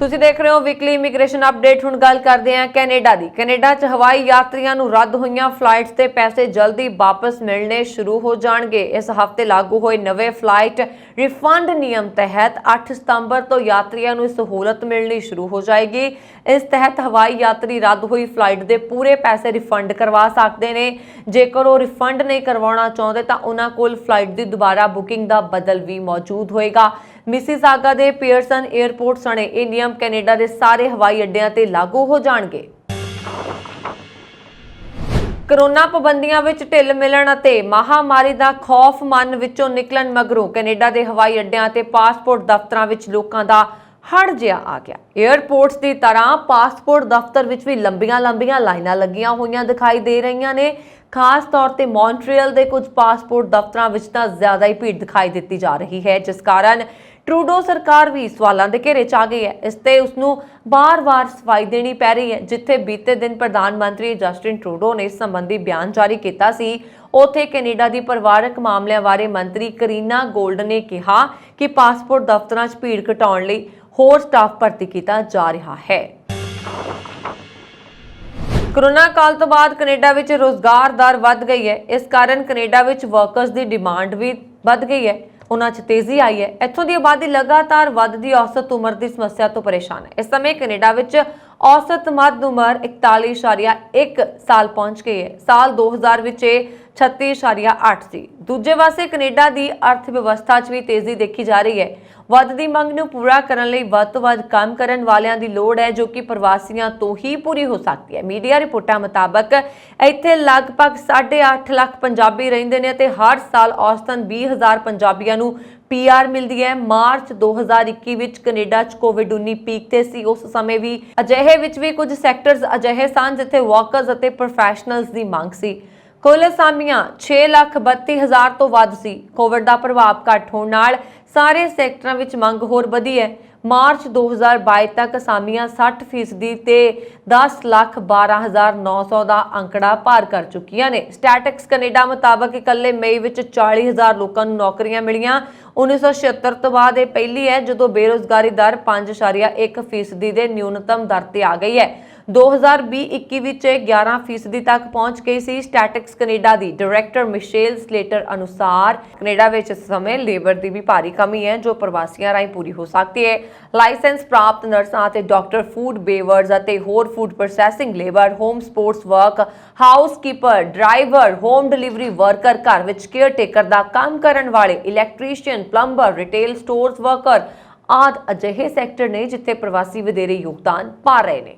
A: ਤੁਸੀਂ ਦੇਖ ਰਹੇ ਹੋ ਵੀਕਲੀ ਇਮੀਗ੍ਰੇਸ਼ਨ ਅਪਡੇਟ। ਹੁਣ ਗੱਲ ਕਰਦੇ ਹਾਂ ਕੈਨੇਡਾ ਦੀ। ਕੈਨੇਡਾ 'ਚ ਹਵਾਈ ਯਾਤਰੀਆਂ ਨੂੰ ਰੱਦ ਹੋਈਆਂ ਫਲਾਈਟਸ ਤੇ ਪੈਸੇ ਜਲਦੀ ਵਾਪਸ ਮਿਲਣੇ ਸ਼ੁਰੂ ਹੋ ਜਾਣਗੇ। ਇਸ ਹਫ਼ਤੇ ਲਾਗੂ ਹੋਏ ਨਵੇਂ ਫਲਾਈਟ ਰਿਫੰਡ ਨਿਯਮ ਤਹਿਤ 8 ਸਤੰਬਰ ਤੋਂ ਯਾਤਰੀਆਂ ਨੂੰ ਇਹ ਸਹੂਲਤ ਮਿਲਣੀ ਸ਼ੁਰੂ ਹੋ ਜਾਏਗੀ। ਇਸ ਤਹਿਤ ਹਵਾਈ ਯਾਤਰੀ ਰੱਦ ਹੋਈ ਫਲਾਈਟ ਦੇ ਪੂਰੇ ਪੈਸੇ ਰਿਫੰਡ ਕਰਵਾ ਸਕਦੇ ਨੇ। ਜੇਕਰ ਉਹ ਰਿਫੰਡ ਨਹੀਂ ਕਰਵਾਉਣਾ ਚਾਹੁੰਦੇ ਤਾਂ ਉਹਨਾਂ ਕੋਲ ਫਲਾਈਟ ਦੀ ਦੁਬਾਰਾ ਬੁਕਿੰਗ ਦਾ ਬਦਲ ਵੀ ਮੌਜੂਦ ਹੋਏਗਾ। ਮਿਸੀਸਾਗਾ ਦੇ ਪੀਅਰਸਨ 에ਅਰਪੋਰਟ ਸਣੇ ਇਹ ਨਿਯਮ ਕੈਨੇਡਾ ਦੇ ਸਾਰੇ ਹਵਾਈ ਅੱਡਿਆਂ ਤੇ ਲਾਗੂ ਹੋ ਜਾਣਗੇ। ਕਰੋਨਾ ਪਾਬੰਦੀਆਂ ਵਿੱਚ ਢਿੱਲ ਮਿਲਣ ਅਤੇ ਮਹਾਮਾਰੀ ਦਾ ਖੌਫ ਮਨ ਵਿੱਚੋਂ ਨਿਕਲਣ ਮਗਰੋਂ ਕੈਨੇਡਾ ਦੇ ਹਵਾਈ ਅੱਡਿਆਂ ਤੇ ਪਾਸਪੋਰਟ ਦਫ਼ਤਰਾਂ ਵਿੱਚ ਲੋਕਾਂ ਦਾ ਹੜ ਜਿਹਾ ਆ ਗਿਆ। 에ਅਰਪੋਰਟਸ ਦੀ ਤਰ੍ਹਾਂ ਪਾਸਪੋਰਟ ਦਫ਼ਤਰ ਵਿੱਚ ਵੀ ਲੰਬੀਆਂ ਲਾਈਨਾਂ ਲੱਗੀਆਂ ਹੋਈਆਂ ਦਿਖਾਈ ਦੇ ਰਹੀਆਂ ਨੇ। ਖਾਸ ਤੌਰ ਤੇ ਮੌਂਟਰੀਅਲ ਦੇ ਕੁਝ ਪਾਸਪੋਰਟ ਦਫ਼ਤਰਾਂ ਵਿੱਚ ਤਾਂ ਜ਼ਿਆਦਾ ਹੀ ਭੀੜ ਦਿਖਾਈ ਦਿੱਤੀ ਜਾ ਰਹੀ ਹੈ, ਜਿਸ ਕਾਰਨ ਟਰੂਡੋ ਸਰਕਾਰ ਵੀ ਸਵਾਲਾਂ ਦੇ ਘੇਰੇ 'ਚ ਆ ਗਈ ਹੈ। ਇਸ ਤੇ ਉਸਨੂੰ ਬਾਰ-ਬਾਰ ਸਫਾਈ ਦੇਣੀ ਪੈ ਰਹੀ ਹੈ। ਜਿੱਥੇ ਬੀਤੇ ਦਿਨ ਪ੍ਰਧਾਨ ਮੰਤਰੀ ਜਸਟਿਨ ਟਰੂਡੋ ਨੇ ਇਸ ਸੰਬੰਧੀ ਬਿਆਨ ਜਾਰੀ ਕੀਤਾ ਸੀ, ਉੱਥੇ ਕੈਨੇਡਾ ਦੀ ਪਰਿਵਾਰਕ ਮਾਮਲਿਆਂ ਬਾਰੇ ਮੰਤਰੀ ਕਰੀਨਾ ਗੋਲਡ ਨੇ ਕਿਹਾ ਕਿ ਪਾਸਪੋਰਟ ਦਫ਼ਤਰਾਂ 'ਚ ਭੀੜ ਘਟਾਉਣ ਲਈ ਹੋਰ ਸਟਾਫ ਭਰਤੀ ਕੀਤਾ ਜਾ ਰਿਹਾ ਹੈ। ਕੋਰੋਨਾ ਕਾਲ ਤੋਂ ਬਾਅਦ ਕੈਨੇਡਾ ਵਿੱਚ ਰੋਜ਼ਗਾਰ ਦਰ ਵੱਧ ਗਈ ਹੈ। ਇਸ ਕਾਰਨ ਕੈਨੇਡਾ ਵਿੱਚ ਵਰਕਰਸ ਦੀ ਡਿਮਾਂਡ ਵੀ ਵੱਧ ਗਈ ਹੈ, ਉਹਨਾਂ 'ਚ ਤੇਜ਼ੀ ਆਈ ਹੈ। ਇੱਥੋਂ ਦੀ ਆਬਾਦੀ ਲਗਾਤਾਰ ਵੱਧਦੀ ਔਸਤ ਉਮਰ ਦੀ ਸਮੱਸਿਆ ਤੋਂ ਪਰੇਸ਼ਾਨ ਹੈ। ਇਸ ਸਮੇਂ ਕੈਨੇਡਾ ਵਿੱਚ ਔਸਤ ਮੱਧ ਉਮਰ 41.1 ਸਾਲ ਪਹੁੰਚ ਗਈ ਹੈ। ਸਾਲ 2000 ਵਿੱਚ ਇਹ 36.8 ਸੀ। ਦੂਜੇ ਪਾਸੇ ਕੈਨੇਡਾ ਦੀ ਅਰਥ ਵਿਵਸਥਾ 'ਚ ਵੀ ਤੇਜ਼ੀ ਦੇਖੀ ਜਾ ਰਹੀ ਹੈ। ਵੱਧਦੀ ਮੰਗ ਨੂੰ ਪੂਰਾ ਕਰਨ ਲਈ ਵੱਧ ਤੋਂ ਵੱਧ ਕੰਮ ਕਰਨ ਵਾਲਿਆਂ ਦੀ ਲੋੜ ਹੈ, ਜੋ ਕਿ ਪ੍ਰਵਾਸੀਆਂ ਤੋਂ ਹੀ ਪੂਰੀ ਹੋ ਸਕਦੀ ਹੈ। ਮੀਡੀਆ ਰਿਪੋਰਟਾਂ ਮੁਤਾਬਕ ਇੱਥੇ ਲਗਭਗ 8.5 ਲੱਖ ਪੰਜਾਬੀ ਰਹਿੰਦੇ ਨੇ ਤੇ ਹਰ ਸਾਲ ਔਸਤਨ 20,000 ਪੰਜਾਬੀਆਂ ਨੂੰ PR ਮਿਲਦੀ ਹੈ। ਮਾਰਚ 2021 ਵਿੱਚ ਕੈਨੇਡਾ 'ਚ ਕੋਵਿਡ-19 ਪੀਕ ਤੇ ਸੀ। ਉਸ ਸਮੇਂ ਵੀ ਅਜਿਹੇ ਵਿੱਚ ਵੀ ਕੁਝ ਸੈਕਟਰਸ ਅਜਿਹੇ ਸਨ ਜਿੱਥੇ ਵਰਕਰਸ ਅਤੇ ਪ੍ਰੋਫੈਸ਼ਨਲਸ ਦੀ ਮੰਗ ਸੀ। ਕੁੱਲ ਅਸਾਮੀਆਂ 6,32,000 ਤੋਂ ਵੱਧ ਸੀ। ਕੋਵਿਡ ਦਾ ਪ੍ਰਭਾਵ ਘੱਟ ਹੋਣ ਨਾਲ ਸਾਰੇ ਸੈਕਟਰਾਂ ਵਿੱਚ ਮੰਗ ਹੋਰ ਵਧੀ ਹੈ। ਮਾਰਚ 2022 ਤੱਕ ਅਸਾਮੀਆਂ 60% ਤੇ 10,12,900 ਦਾ ਅੰਕੜਾ ਪਾਰ ਕਰ ਚੁੱਕੀਆਂ ਨੇ। ਸਟੈਟਿਕਸ ਕੈਨੇਡਾ ਮੁਤਾਬਕ ਇਕੱਲੇ ਮਈ ਵਿੱਚ 40,000 ਲੋਕਾਂ ਨੂੰ ਨੌਕਰੀਆਂ ਮਿਲੀਆਂ। 1976 ਤੋਂ ਬਾਅਦ ਇਹ ਪਹਿਲੀ ਹੈ ਜਦੋਂ ਬੇਰੁਜ਼ਗਾਰੀ ਦਰ 5.1% ਦੇ ਨਿਊਨਤਮ ਦਰ ਤੇ ਆ ਗਈ ਹੈ। 2020-21 ਵਿੱਚ 11% ਤੱਕ ਪਹੁੰਚ ਗਈ ਸੀ। ਸਟੈਟਿਕਸ ਕੈਨੇਡਾ ਦੀ ਡਾਇਰੈਕਟਰ ਮਿਸ਼ੇਲ ਸਲੇਟਰ ਅਨੁਸਾਰ ਕੈਨੇਡਾ ਵਿੱਚ ਇਸ ਸਮੇਂ ਲੇਬਰ ਦੀ ਵੀ ਭਾਰੀ ਕਮੀ ਹੈ, ਜੋ ਪ੍ਰਵਾਸੀਆਂ ਰਾਹੀਂ ਪੂਰੀ ਹੋ ਸਕਦੀ ਹੈ। ਲਾਇਸੈਂਸ ਪ੍ਰਾਪਤ ਨਰਸਾਂ ਅਤੇ ਡਾਕਟਰ, ਫੂਡ ਬੇਵਰਜ਼ ਅਤੇ ਹੋਰ food processing labour, home sports work, housekeeper, driver, home delivery worker, ਘਰ ਵਿੱਚ ਕੇਅਰ ਟੇਕਰ ਦਾ ਕੰਮ ਕਰਨ ਵਾਲੇ, electrician, plumber, retail stores worker ਆਦਿ ਅਜਿਹੇ ਸੈਕਟਰ ਨੇ ਜਿੱਥੇ ਪ੍ਰਵਾਸੀ ਵਧੇਰੇ ਯੋਗਦਾਨ ਪਾ ਰਹੇ ਨੇ।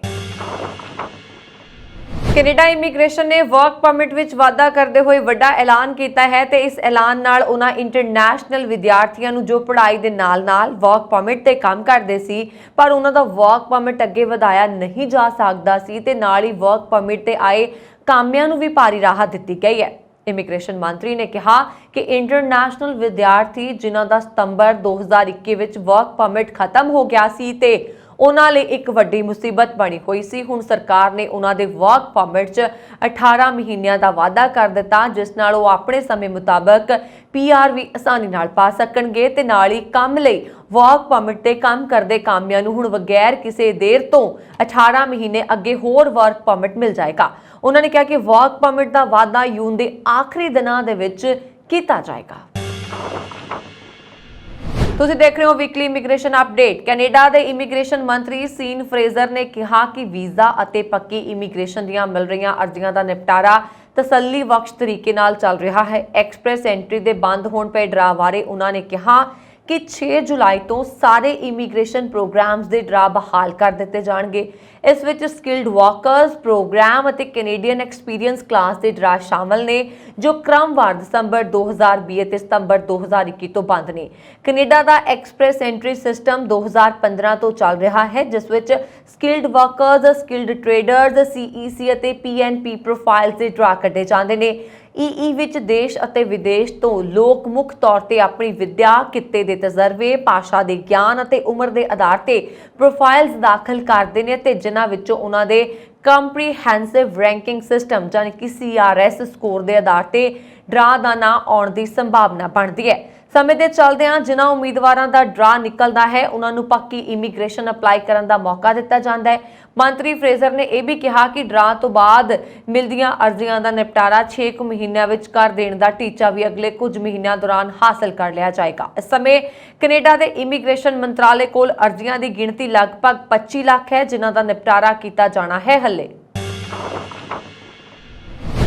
A: ਕੈਨੇਡਾ ਇਮੀਗ੍ਰੇਸ਼ਨ ਨੇ ਵਰਕ ਪਰਮਿਟ ਵਿੱਚ ਵਾਧਾ ਕਰਦੇ ਹੋਏ ਵੱਡਾ ਐਲਾਨ ਕੀਤਾ ਹੈ ਤੇ ਇਸ ਐਲਾਨ ਨਾਲ ਉਹਨਾਂ ਇੰਟਰਨੈਸ਼ਨਲ ਵਿਦਿਆਰਥੀਆਂ ਨੂੰ ਜੋ ਪੜ੍ਹਾਈ ਦੇ ਨਾਲ-ਨਾਲ ਵਰਕ ਪਰਮਿਟ ਤੇ ਕੰਮ ਕਰਦੇ ਸੀ ਪਰ ਉਹਨਾਂ ਦਾ ਵਰਕ ਪਰਮਿਟ ਅੱਗੇ ਵਧਾਇਆ ਨਹੀਂ ਜਾ ਸਕਦਾ ਸੀ ਤੇ ਨਾਲ ਹੀ ਵਰਕ ਪਰਮਿਟ ਤੇ ਆਏ ਕਾਮਿਆਂ ਨੂੰ ਵੀ ਭਾਰੀ ਰਾਹਤ ਦਿੱਤੀ ਗਈ ਹੈ। ਇਮੀਗ੍ਰੇਸ਼ਨ ਮੰਤਰੀ ਨੇ ਕਿਹਾ ਕਿ ਇੰਟਰਨੈਸ਼ਨਲ ਵਿਦਿਆਰਥੀ ਜਿਨ੍ਹਾਂ ਦਾ ਸਤੰਬਰ 2021 ਵਿੱਚ ਵਰਕ ਪਰਮਿਟ ਖਤਮ ਹੋ ਗਿਆ ਸੀ ਤੇ ਉਹਨਾਂ ਲਈ ਇੱਕ ਵੱਡੀ ਮੁਸੀਬਤ ਬਣੀ ਹੋਈ ਸੀ, ਹੁਣ ਸਰਕਾਰ ਨੇ ਉਹਨਾਂ ਦੇ ਵਰਕ ਪਰਮਿਟ 'ਚ 18 ਮਹੀਨਿਆਂ ਦਾ ਵਾਅਦਾ ਕਰ ਦਿੱਤਾ, ਜਿਸ ਨਾਲ ਉਹ ਆਪਣੇ ਸਮੇਂ ਮੁਤਾਬਕ PR ਵੀ ਆਸਾਨੀ ਨਾਲ ਪਾ ਸਕਣਗੇ ਤੇ ਨਾਲ ਹੀ ਕੰਮ ਲਈ ਵਰਕ ਪਰਮਿਟ ਤੇ ਕੰਮ ਕਰਦੇ ਕਾਮਿਆਂ ਨੂੰ ਹੁਣ ਬਗੈਰ ਕਿਸੇ ਦੇਰ ਤੋਂ 18 ਮਹੀਨੇ ਅੱਗੇ ਹੋਰ ਵਰਕ ਪਰਮਿਟ ਮਿਲ ਜਾਏਗਾ। ਉਹਨਾਂ ਨੇ ਕਿਹਾ ਕਿ ਵਰਕ ਪਰਮਿਟ ਦਾ ਵਾਅਦਾ ਜੂਨ ਦੇ ਆਖਰੀ ਦਿਨਾਂ ਦੇ ਵਿੱਚ ਕੀਤਾ ਜਾਏਗਾ। ਤੁਸੀਂ ਦੇਖ ਰਹੇ ਹੋ ਵੀਕਲੀ ਇਮੀਗ੍ਰੇਸ਼ਨ ਅਪਡੇਟ। ਕੈਨੇਡਾ ਦੇ ਇਮੀਗ੍ਰੇਸ਼ਨ ਮੰਤਰੀ ਸੀਨ ਫਰੇਜ਼ਰ ਨੇ ਕਿਹਾ ਕਿ ਵੀਜ਼ਾ ਅਤੇ ਪੱਕੀ ਇਮੀਗ੍ਰੇਸ਼ਨ ਦੀਆਂ ਮਿਲ ਰਹੀਆਂ ਅਰਜ਼ੀਆਂ ਦਾ ਨਿਪਟਾਰਾ ਤਸੱਲੀ ਬਖਸ਼ ਤਰੀਕੇ ਨਾਲ ਚੱਲ ਰਿਹਾ ਹੈ। ਐਕਸਪ੍ਰੈਸ ਐਂਟਰੀ ਦੇ ਬੰਦ ਹੋਣ ਪਏ ਡਰਾ ਬਾਰੇ ਉਹਨਾਂ ਨੇ ਕਿਹਾ ਕਿ 6 ਜੁਲਾਈ ਤੋਂ ਸਾਰੇ ਇਮੀਗ੍ਰੇਸ਼ਨ ਪ੍ਰੋਗਰਾਮਸ ਦੇ ਡਰਾ ਬਹਾਲ ਕਰ ਦਿੱਤੇ ਜਾਣਗੇ। ਇਸ ਵਿੱਚ ਸਕਿਲਡ ਵਰਕਰਸ ਪ੍ਰੋਗਰਾਮ ਅਤੇ ਕੈਨੇਡੀਅਨ ਐਕਸਪੀਰੀਅੰਸ ਕਲਾਸ ਦੇ ਡਰਾ ਸ਼ਾਮਲ ਨੇ, ਜੋ ਕ੍ਰਮਵਾਰ ਦਸੰਬਰ 2020 ਤੇ ਸਤੰਬਰ 2021 ਤੋਂ ਬੰਦ ਨੇ। ਕੈਨੇਡਾ ਦਾ ਐਕਸਪ੍ਰੈਸ ਐਂਟਰੀ ਸਿਸਟਮ 2015 ਤੋਂ ਚੱਲ ਰਿਹਾ ਹੈ, ਜਿਸ ਵਿੱਚ skilled workers, skilled traders, CEC ਅਤੇ PNP ਪ੍ਰੋਫਾਈਲਸ ਦੇ ਡਰਾ ਕੱਢੇ ਜਾਂਦੇ ਨੇ। EE ਵਿੱਚ ਦੇਸ਼ ਅਤੇ ਵਿਦੇਸ਼ ਤੋਂ ਲੋਕ ਮੁੱਖ ਤੌਰ ਤੇ ਆਪਣੀ ਵਿੱਦਿਆ, ਕਿੱਤੇ ਦੇ ਤਜਰਬੇ, ਭਾਸ਼ਾ ਦੇ ਗਿਆਨ ਅਤੇ ਉਮਰ ਦੇ ਆਧਾਰ ਤੇ ਪ੍ਰੋਫਾਈਲਸ ਦਾਖਲ ਕਰਦੇ ਨੇ ਤੇ ਜਿਨ੍ਹਾਂ ਵਿੱਚੋਂ ਉਹਨਾਂ ਦੇ ਕੰਪਰੀਹੈਂਸਿਵ ਰੈਂਕਿੰਗ ਸਿਸਟਮ ਯਾਨੀ ਕਿ CRS ਸਕੋਰ ਦੇ ਆਧਾਰ ਤੇ ਡਰਾ ਦਾ ਨਾਂ ਆਉਣ ਦੀ ਸੰਭਾਵਨਾ ਬਣਦੀ ਹੈ। ਸਮੇਂ ਦੇ ਚੱਲਦਿਆਂ ਜਿਨ੍ਹਾਂ ਉਮੀਦਵਾਰਾਂ ਦਾ ਡਰਾ ਨਿਕਲਦਾ ਹੈ ਉਹਨਾਂ ਨੂੰ ਪੱਕੀ ਇਮੀਗ੍ਰੇਸ਼ਨ ਅਪਲਾਈ ਕਰਨ ਦਾ ਮੌਕਾ ਦਿੱਤਾ ਜਾਂਦਾ ਹੈ। ਮੰਤਰੀ ਫਰੇਜ਼ਰ ਨੇ ਇਹ ਵੀ ਕਿਹਾ ਕਿ ਡਰਾ ਤੋਂ ਬਾਅਦ ਮਿਲਦੀਆਂ ਅਰਜ਼ੀਆਂ ਦਾ ਨਿਪਟਾਰਾ 6 ਮਹੀਨਿਆਂ ਵਿੱਚ ਕਰ ਦੇਣ ਦਾ ਟੀਚਾ ਵੀ ਅਗਲੇ ਕੁਝ ਮਹੀਨਿਆਂ ਦੌਰਾਨ ਹਾਸਲ ਕਰ ਲਿਆ ਜਾਏਗਾ। ਇਸ ਸਮੇਂ ਕੈਨੇਡਾ ਦੇ ਇਮੀਗ੍ਰੇਸ਼ਨ ਮੰਤਰਾਲੇ ਕੋਲ ਅਰਜ਼ੀਆਂ ਦੀ ਗਿਣਤੀ ਲਗਭਗ 25 ਲੱਖ ਹੈ, ਜਿਨ੍ਹਾਂ ਦਾ ਨਿਪਟਾਰਾ ਕੀਤਾ ਜਾਣਾ ਹੈ। ਹੱਲੇ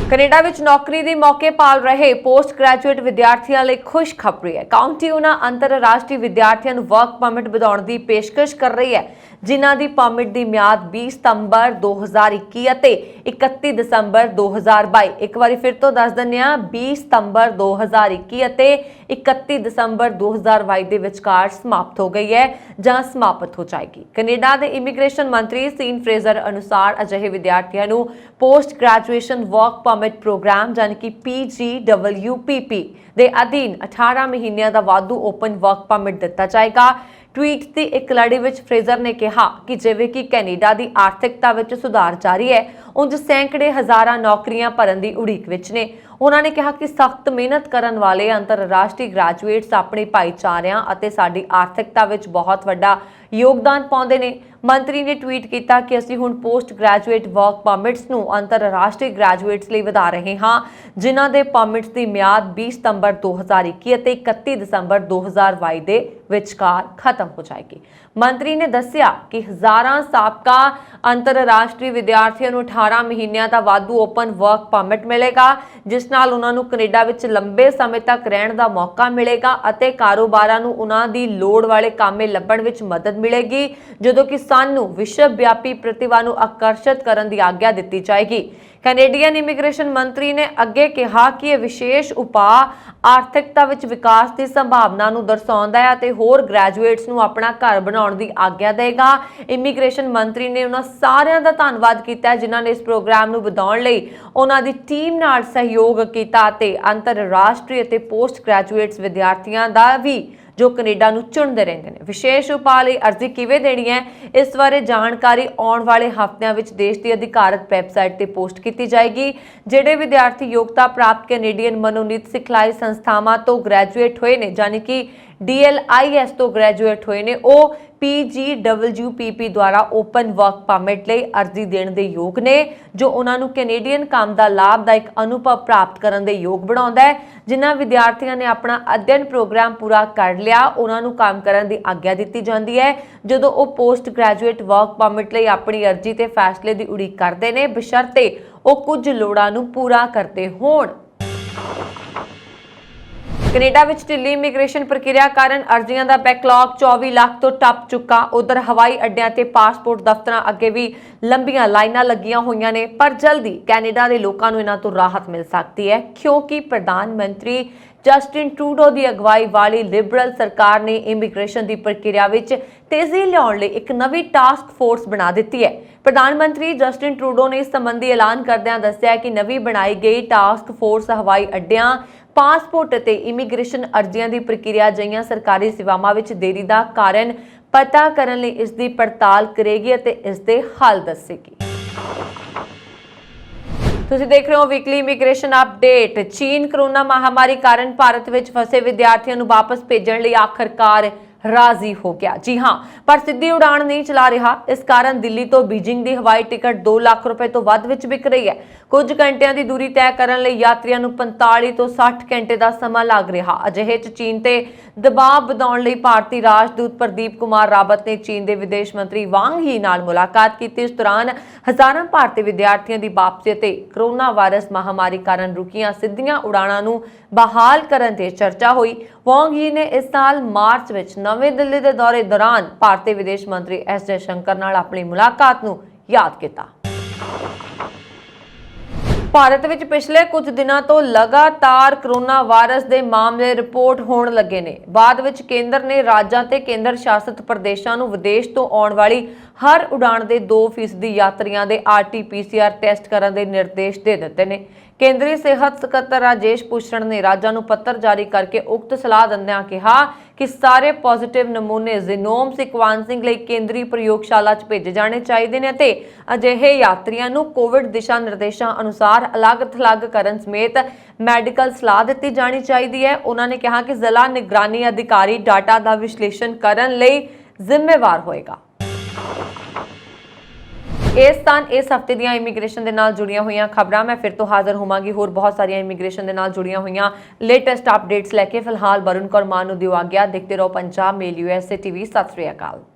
A: ਕੈਨੇਡਾ ਵਿੱਚ ਨੌਕਰੀ ਦੇ ਮੌਕੇ ਭਾਲ ਰਹੇ ਪੋਸਟ ਗ੍ਰੈਜੂਏਟ ਵਿਦਿਆਰਥੀਆਂ ਲਈ ਖੁਸ਼ਖਬਰੀ ਹੈ। ਕਾਉਂਟੀ ਉਹਨਾਂ ਅੰਤਰਰਾਸ਼ਟਰੀ ਵਿਦਿਆਰਥੀਆਂ ਨੂੰ ਵਰਕ ਪਰਮਿਟ ਵਧਾਉਣ ਦੀ ਪੇਸ਼ਕਸ਼ ਕਰ ਰਹੀ ਹੈ, ਜਿਨ੍ਹਾਂ ਦੀ ਪਰਮਿਟ ਦੀ ਮਿਆਦ 20 ਸਤੰਬਰ 2021 ਅਤੇ 31 ਦਸੰਬਰ 2022। ਇੱਕ ਵਾਰੀ ਫਿਰ ਤੋਂ ਦੱਸ ਦਿੰਦੇ ਹਾਂ, 20 ਸਤੰਬਰ 2021 ਅਤੇ 31 ਦਸੰਬਰ 2022 ਦੇ ਵਿਚਕਾਰ ਸਮਾਪਤ ਹੋ ਗਈ ਹੈ ਜਾਂ ਸਮਾਪਤ ਹੋ ਜਾਏਗੀ। ਕੈਨੇਡਾ ਦੇ ਇਮੀਗ੍ਰੇਸ਼ਨ ਮੰਤਰੀ ਸੀਨ ਫਰੇਜ਼ਰ ਅਨੁਸਾਰ ਅਜਿਹੇ ਵਿਦਿਆਰਥੀਆਂ ਨੂੰ post graduation work permit program ਯਾਨੀ ਕਿ PGWPP ਦੇ ਅਧੀਨ 18 ਮਹੀਨਿਆਂ ਦਾ ਵਾਧੂ ਓਪਨ ਵਰਕ ਪਰਮਿਟ ਦਿੱਤਾ ਜਾਏਗਾ। ਟਵੀਟ ਦੀ ਇੱਕ ਲੜੀ ਵਿੱਚ ਫਰੇਜ਼ਰ ਨੇ ਕਿਹਾ ਕਿ ਜਿਵੇਂ ਕਿ ਕੈਨੇਡਾ ਦੀ ਆਰਥਿਕਤਾ ਵਿੱਚ ਸੁਧਾਰ ਜਾਰੀ ਹੈ, ਉਂਝ ਸੈਂਕੜੇ ਹਜ਼ਾਰਾਂ ਨੌਕਰੀਆਂ ਭਰਨ ਦੀ ਉਡੀਕ ਵਿੱਚ ਨੇ। ਉਹਨਾਂ ਨੇ ਕਿਹਾ ਕਿ ਸਖਤ ਮਿਹਨਤ ਕਰਨ ਵਾਲੇ ਅੰਤਰਰਾਸ਼ਟਰੀ ਗ੍ਰੈਜੂਏਟਸ ਆਪਣੇ ਭਾਈਚਾਰਿਆਂ ਅਤੇ ਸਾਡੀ ਆਰਥਿਕਤਾ ਵਿੱਚ ਬਹੁਤ ਵੱਡਾ ਯੋਗਦਾਨ ਪਾਉਂਦੇ ਨੇ। ਮੰਤਰੀ ਨੇ ਟਵੀਟ ਕੀਤਾ ਕਿ ਅਸੀਂ ਹੁਣ ਪੋਸਟ ਗ੍ਰੈਜੂਏਟ ਵਰਕ ਪਰਮਿਟਸ ਨੂੰ ਅੰਤਰਰਾਸ਼ਟਰੀ ਗ੍ਰੈਜੂਏਟਸ ਲਈ ਵਧਾ ਰਹੇ ਹਾਂ, ਜਿਨ੍ਹਾਂ ਦੇ ਪਰਮਿਟਸ ਦੀ ਮਿਆਦ 20 ਸਤੰਬਰ 2021 ਅਤੇ 31 ਦਸੰਬਰ 2022 ਦੇ ਵਿਚਕਾਰ ਖਤਮ ਹੋ ਜਾਏਗੀ। ਮੰਤਰੀ ਨੇ ਦੱਸਿਆ ਕਿ ਹਜ਼ਾਰਾਂ ਸਾਬਕਾ ਅੰਤਰਰਾਸ਼ਟਰੀ ਵਿਦਿਆਰਥੀਆਂ ਨੂੰ 18 ਮਹੀਨਿਆਂ ਦਾ ਵਾਧੂ ਓਪਨ ਵਰਕ ਪਰਮਿਟ ਮਿਲੇਗਾ, ਜਿਸ ਨਾਲ ਉਹਨਾਂ ਨੂੰ ਕੈਨੇਡਾ ਵਿੱਚ ਲੰਬੇ ਸਮੇਂ ਤੱਕ ਰਹਿਣ ਦਾ ਮੌਕਾ ਮਿਲੇਗਾ ਅਤੇ ਕਾਰੋਬਾਰਾਂ ਨੂੰ ਉਹਨਾਂ ਦੀ ਲੋੜ ਵਾਲੇ ਕਾਮੇ ਲੱਭਣ ਵਿੱਚ ਮਦਦ ਮਿਲੇਗੀ, ਜਦੋਂ ਕਿ ਸਾਨੂੰ ਵਿਸ਼ਵ ਵਿਆਪੀ ਪ੍ਰਤਿਭਾ ਨੂੰ ਆਕਰਸ਼ਿਤ ਕਰਨ ਦੀ ਆਗਿਆ ਦਿੱਤੀ ਜਾਏਗੀ। ਕੈਨੇਡੀਅਨ ਇਮੀਗ੍ਰੇਸ਼ਨ ਮੰਤਰੀ ਨੇ ਅੱਗੇ ਕਿਹਾ ਕਿ ਇਹ ਵਿਸ਼ੇਸ਼ ਉਪਾਅ ਆਰਥਿਕਤਾ ਵਿੱਚ ਵਿਕਾਸ ਦੀ ਸੰਭਾਵਨਾ ਨੂੰ ਦਰਸਾਉਂਦਾ ਹੈ ਅਤੇ ਹੋਰ ਗ੍ਰੈਜੂਏਟਸ ਨੂੰ ਆਪਣਾ ਘਰ ਬਣਾਉਣ ਦੀ ਆਗਿਆ ਦੇਗਾ। ਇਮੀਗ੍ਰੇਸ਼ਨ ਮੰਤਰੀ ਨੇ ਉਹਨਾਂ ਸਾਰਿਆਂ ਦਾ ਧੰਨਵਾਦ ਕੀਤਾ ਜਿਨ੍ਹਾਂ ਨੇ ਇਸ ਪ੍ਰੋਗਰਾਮ ਨੂੰ ਵਧਾਉਣ ਲਈ ਉਹਨਾਂ ਦੀ ਟੀਮ ਨਾਲ ਸਹਿਯੋਗ ਕੀਤਾ ਅਤੇ ਅੰਤਰਰਾਸ਼ਟਰੀ ਅਤੇ ਪੋਸਟ ਗ੍ਰੈਜੂਏਟਸ ਵਿਦਿਆਰਥੀਆਂ ਦਾ ਵੀ ਜੋ ਕੈਨੇਡਾ ਨੂੰ ਚੁਣਦੇ ਰਹਿੰਦੇ ਨੇ। ਵਿਸ਼ੇਸ਼ ਉਪਾਅ ਲਈ ਅਰਜ਼ੀ ਕਿਵੇਂ ਦੇਣੀ ਹੈ, ਇਸ ਬਾਰੇ ਜਾਣਕਾਰੀ ਆਉਣ ਵਾਲੇ ਹਫ਼ਤਿਆਂ ਵਿੱਚ ਦੇਸ਼ ਦੀ ਅਧਿਕਾਰਤ ਵੈਬਸਾਈਟ ਤੇ ਪੋਸਟ ਕੀਤੀ ਜਾਏਗੀ। ਜਿਹੜੇ ਵਿਦਿਆਰਥੀ ਯੋਗਤਾ ਪ੍ਰਾਪਤ ਕੈਨੇਡੀਅਨ ਮਨੋਨੀਤ ਸਿਖਲਾਈ ਸੰਸਥਾਵਾਂ ਤੋਂ ਗ੍ਰੈਜੂਏਟ ਹੋਏ ਨੇ, ਯਾਨੀ ਕਿ DLIS ਤੋਂ ਗ੍ਰੈਜੂਏਟ ਹੋਏ ਨੇ, ਉਹ PGWPP ਦੁਆਰਾ ਓਪਨ ਵਰਕ ਪਰਮਿਟ ਲਈ ਅਰਜ਼ੀ ਦੇਣ ਦੇ ਯੋਗ ਨੇ, ਜੋ ਉਹਨਾਂ ਨੂੰ ਕੈਨੇਡੀਅਨ ਕੰਮ ਦਾ ਲਾਭਦਾਇਕ ਅਨੁਭਵ ਪ੍ਰਾਪਤ ਕਰਨ ਦੇ ਯੋਗ ਬਣਾਉਂਦਾ ਹੈ। ਜਿਨ੍ਹਾਂ ਵਿਦਿਆਰਥੀਆਂ ਨੇ ਆਪਣਾ ਅਧਿਐਨ ਪ੍ਰੋਗਰਾਮ ਪੂਰਾ ਕਰ ਲਿਆ, ਉਹਨਾਂ ਨੂੰ ਕੰਮ ਕਰਨ ਦੀ ਆਗਿਆ ਦਿੱਤੀ ਜਾਂਦੀ ਹੈ ਜਦੋਂ ਉਹ ਪੋਸਟ ਗ੍ਰੈਜੂਏਟ ਵਰਕ ਪਰਮਿਟ ਲਈ ਆਪਣੀ ਅਰਜ਼ੀ ਤੇ ਫੈਸਲੇ ਦੀ ਉਡੀਕ ਕਰਦੇ ਨੇ, ਬਸ਼ਰਤੇ ਉਹ ਕੁਝ ਲੋੜਾਂ ਨੂੰ ਪੂਰਾ ਕਰਦੇ ਹੋਣ। ਕੈਨੇਡਾ ਵਿੱਚ ਢਿੱਲੀ ਇਮੀਗ੍ਰੇਸ਼ਨ ਪ੍ਰਕਿਰਿਆ ਕਾਰਨ ਅਰਜ਼ੀਆਂ ਦਾ ਬੈਕਲੌਗ 24 ਲੱਖ ਤੋਂ ਟੱਪ ਚੁੱਕਾ। ਉਧਰ ਹਵਾਈ ਅੱਡਿਆਂ ਤੇ ਪਾਸਪੋਰਟ ਦਫ਼ਤਰਾਂ ਅੱਗੇ ਵੀ ਲੰਬੀਆਂ ਲਾਈਨਾਂ ਲੱਗੀਆਂ ਹੋਈਆਂ ਨੇ, ਪਰ ਜਲਦੀ ਕੈਨੇਡਾ ਦੇ ਲੋਕਾਂ ਨੂੰ ਇਹਨਾਂ ਤੋਂ ਰਾਹਤ ਮਿਲ ਸਕਦੀ ਹੈ, ਕਿਉਂਕਿ ਪ੍ਰਧਾਨ ਮੰਤਰੀ ਜਸਟਿਨ ਟਰੂਡੋ ਦੀ ਅਗਵਾਈ ਵਾਲੀ ਲਿਬਰਲ ਸਰਕਾਰ ਨੇ ਇਮੀਗ੍ਰੇਸ਼ਨ ਦੀ ਪ੍ਰਕਿਰਿਆ ਵਿੱਚ ਤੇਜ਼ੀ ਲਿਆਉਣ ਲਈ ਇੱਕ ਨਵੀਂ ਟਾਸਕ ਫੋਰਸ ਬਣਾ ਦਿੱਤੀ ਹੈ। ਪ੍ਰਧਾਨ ਮੰਤਰੀ ਜਸਟਿਨ ਟਰੂਡੋ ਨੇ ਇਸ ਸੰਬੰਧੀ ਐਲਾਨ ਕਰਦਿਆਂ ਦੱਸਿਆ ਕਿ ਨਵੀਂ ਬਣਾਈ ਗਈ ਟਾਸਕ ਫੋਰਸ ਹਵਾਈ ਅੱਡਿਆਂ, ਪਾਸਪੋਰਟ ਅਤੇ ਇਮੀਗ੍ਰੇਸ਼ਨ ਅਰਜ਼ੀਆਂ ਦੀ ਪ੍ਰਕਿਰਿਆ ਜਿਹੀਆਂ ਸਰਕਾਰੀ ਸੇਵਾਵਾਂ ਵਿੱਚ ਦੇਰੀ ਦਾ ਕਾਰਨ ਪਤਾ ਕਰਨ ਲਈ ਇਸ ਦੀ ਪੜਤਾਲ ਕਰੇਗੀ ਅਤੇ ਇਸ ਦੇ ਹੱਲ ਦੱਸੇਗੀ। ਤੁਸੀਂ ਦੇਖ ਰਹੇ ਹੋ ਵੀਕਲੀ ਇਮੀਗ੍ਰੇਸ਼ਨ ਅਪਡੇਟ। ਚੀਨ ਕੋਰੋਨਾ ਮਹਾਮਾਰੀ ਕਾਰਨ ਭਾਰਤ ਵਿੱਚ ਫਸੇ ਵਿਦਿਆਰਥੀਆਂ ਨੂੰ ਵਾਪਸ ਭੇਜਣ ਲਈ ਆਖਰਕਾਰ ਰਾਜ਼ੀ ਹੋ ਗਿਆ। ਜੀ ਹਾਂ, ਪਰ ਸਿੱਧੀ ਉਡਾਣ ਨਹੀਂ ਚਲਾ ਰਿਹਾ। ਇਸ ਕਾਰਨ ਦਿੱਲੀ ਤੋਂ ਬੀजिंग ਦੀ ਹਵਾਈ ਟਿਕਟ 2 ਲੱਖ ਰੁਪਏ ਤੋਂ ਵੱਧ ਵਿੱਚ ਵਿਕ ਰਹੀ ਹੈ। ਕੁਝ ਘੰਟਿਆਂ ਦੀ ਦੂਰੀ ਤੈਅ ਕਰਨ ਲਈ ਯਾਤਰੀਆਂ ਨੂੰ 45 ਤੋਂ 60 ਘੰਟੇ ਦਾ ਸਮਾਂ ਲੱਗ ਰਿਹਾ। ਅਜਿਹੇ 'ਚ ਚੀਨ ਤੇ ਦਬਾਅ ਵਧਾਉਣ ਲਈ ਭਾਰਤੀ ਰਾਜਦੂਤ ਪ੍ਰਦੀਪ ਕੁਮਾਰ ਰਾਵਤ ਨੇ ਚੀਨ ਦੇ ਵਿਦੇਸ਼ ਮੰਤਰੀ ਵਾਂਗ ਹੀ ਨਾਲ ਮੁਲਾਕਾਤ ਕੀਤੀ। ਇਸ ਦੌਰਾਨ ਹਜ਼ਾਰਾਂ ਭਾਰਤੀ ਵਿਦਿਆਰਥੀਆਂ ਦੀ ਵਾਪਸੀ ਅਤੇ ਕੋਰੋਨਾ ਵਾਇਰਸ ਮਹਾਮਾਰੀ ਕਾਰਨ ਰੁਕੀਆਂ ਸਿੱਧੀਆਂ ਉਡਾਣਾਂ ਨੂੰ ਬਹਾਲ ਕਰਨ ਤੇ ਚਰਚਾ ਹੋਈ। ਵਾਂਗ ਹੀ ਨੇ ਇਸ ਸਾਲ ਮਾਰਚ ਵਿੱਚ ਨਵੀਂ ਦਿੱਲੀ ਦੇ ਦੌਰੇ ਦੌਰਾਨ ਭਾਰਤੀ ਵਿਦੇਸ਼ ਮੰਤਰੀ S ਜयशंकर ਨਾਲ ਆਪਣੀ ਮੁਲਾਕਾਤ ਨੂੰ ਯਾਦ ਕੀਤਾ। ਭਾਰਤ ਵਿੱਚ ਪਿਛਲੇ ਕੁਝ ਦਿਨਾਂ ਤੋਂ ਲਗਾਤਾਰ ਕੋਰੋਨਾ ਵਾਇਰਸ ਦੇ ਮਾਮਲੇ ਰਿਪੋਰਟ ਹੋਣ ਲੱਗੇ ਨੇ। ਬਾਅਦ ਵਿੱਚ ਕੇਂਦਰ ਨੇ ਰਾਜਾਂ ਤੇ ਕੇਂਦਰ ਸ਼ਾਸਿਤ ਪ੍ਰਦੇਸ਼ਾਂ ਨੂੰ ਵਿਦੇਸ਼ ਤੋਂ ਆਉਣ ਵਾਲੀ ਹਰ ਉਡਾਣ ਦੇ 2% ਯਾਤਰੀਆਂ ਦੇ RT-PCR ਟੈਸਟ ਕਰਨ ਦੇ ਨਿਰਦੇਸ਼ ਦੇ ਦਿੱਤੇ ਨੇ। ਕੇਂਦਰੀ ਸਿਹਤ ਸਕੱਤਰ ਰਾਜੇਸ਼ ਭੂਸ਼ਣ ਨੇ ਰਾਜਾਂ ਨੂੰ ਪੱਤਰ ਜਾਰੀ ਕਰਕੇ ਉਕਤ ਸਲਾਹ ਦਿੰਦਿਆਂ ਕਿਹਾ ਕਿ ਸਾਰੇ ਪੋਜ਼ਿਟਿਵ ਨਮੂਨੇ ਜੀਨੋਮ ਸੀਕੁਐਂਸਿੰਗ ਲਈ ਕੇਂਦਰੀ ਪ੍ਰਯੋਗਸ਼ਾਲਾ 'ਚ ਭੇਜੇ ਜਾਣੇ ਚਾਹੀਦੇ ਨੇ ਅਤੇ ਅਜਿਹੇ ਯਾਤਰੀਆਂ ਨੂੰ ਕੋਵਿਡ ਦਿਸ਼ਾ ਨਿਰਦੇਸ਼ਾਂ ਅਨੁਸਾਰ ਅਲੱਗ-ਥਲੱਗ ਕਰਨ ਸਮੇਤ ਮੈਡੀਕਲ ਸਲਾਹ ਦਿੱਤੀ ਜਾਣੀ ਚਾਹੀਦੀ ਹੈ। ਉਹਨਾਂ ਨੇ ਕਿਹਾ ਕਿ ਜ਼ਿਲ੍ਹਾ ਨਿਗਰਾਨੀ ਅਧਿਕਾਰੀ ਡਾਟਾ ਦਾ ਵਿਸ਼ਲੇਸ਼ਣ ਕਰਨ ਲਈ ਜ਼ਿੰਮੇਵਾਰ ਹੋਏਗਾ। ਇਸ ਸਨ ਇਸ ਹਫਤੇ ਦੀਆਂ ਇਮੀਗ੍ਰੇਸ਼ਨ ਦੇ ਨਾਲ ਜੁੜੀਆਂ ਹੋਈਆਂ ਖਬਰਾਂ। ਮੈਂ ਫਿਰ ਤੋਂ ਹਾਜ਼ਰ ਹੋਵਾਂਗੀ ਹੋਰ ਬਹੁਤ ਸਾਰੀਆਂ ਇਮੀਗ੍ਰੇਸ਼ਨ ਦੇ ਨਾਲ ਜੁੜੀਆਂ ਹੋਈਆਂ ਲੇਟੈਸਟ ਅਪਡੇਟਸ ਲੈ ਕੇ। ਫਿਲਹਾਲ ਵਰੁਣ ਕੌਰ ਮਾਨ ਨੂੰ ਦਿਓ ਆਗਿਆ। ਦੇਖਦੇ ਰਹੋ ਪੰਜਾਬ ਮੇਲ USA TV। ਸਤਿ ਸ੍ਰੀ ਅਕਾਲ।